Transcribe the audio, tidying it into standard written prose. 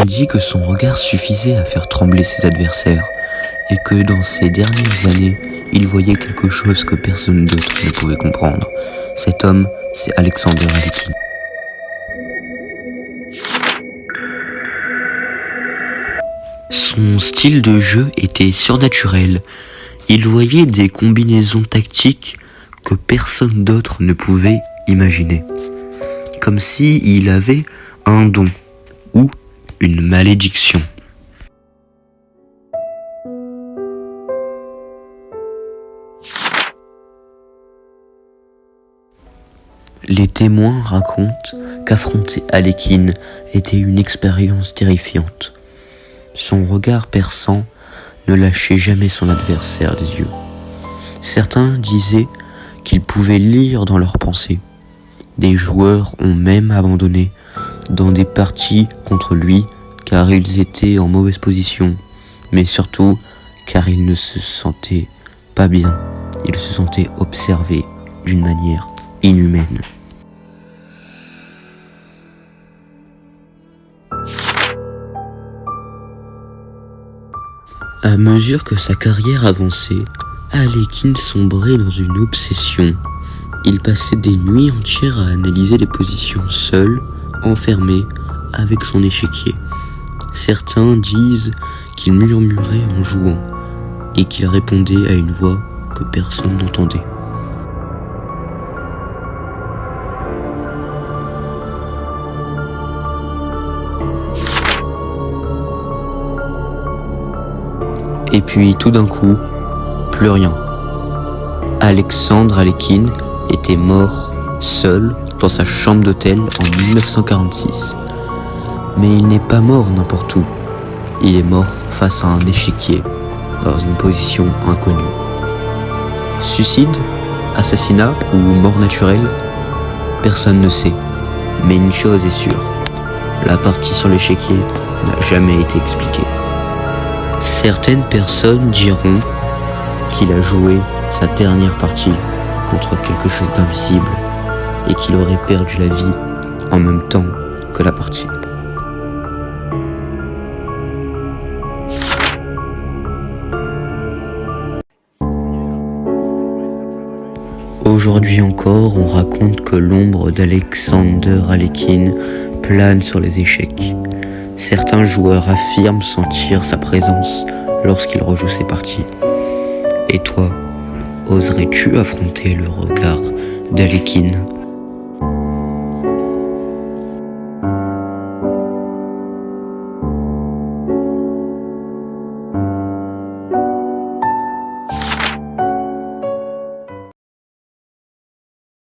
On dit que son regard suffisait à faire trembler ses adversaires, et que dans ces dernières années, il voyait quelque chose que personne d'autre ne pouvait comprendre. Cet homme, c'est Alexander Alekhine. Son style de jeu était surnaturel. Il voyait des combinaisons tactiques que personne d'autre ne pouvait imaginer. Comme s'il avait un don ou une malédiction. Les témoins racontent qu'affronter Alekhine était une expérience terrifiante. Son regard perçant ne lâchait jamais son adversaire des yeux. Certains disaient qu'il pouvait lire dans leurs pensées. Des joueurs ont même abandonné dans des parties contre lui car ils étaient en mauvaise position, mais surtout car ils ne se sentaient pas bien. Ils se sentaient observés d'une manière inhumaine. À mesure que sa carrière avançait, Alekhine sombrait dans une obsession. Il passait des nuits entières à analyser les positions seul, enfermé, avec son échiquier. Certains disent qu'il murmurait en jouant et qu'il répondait à une voix que personne n'entendait. Et puis tout d'un coup, plus rien. Alexander Alekhine était mort seul dans sa chambre d'hôtel en 1946. Mais il n'est pas mort n'importe où. Il est mort face à un échiquier, dans une position inconnue. Suicide, assassinat ou mort naturelle, personne ne sait. Mais une chose est sûre, la partie sur l'échiquier n'a jamais été expliquée. Certaines personnes diront qu'il a joué sa dernière partie contre quelque chose d'invisible et qu'il aurait perdu la vie en même temps que la partie. Aujourd'hui encore, on raconte que l'ombre d'Alexander Alekhine plane sur les échecs. Certains joueurs affirment sentir sa présence lorsqu'il rejoue ses parties. Et toi, oserais-tu affronter le regard d'Alekhine ?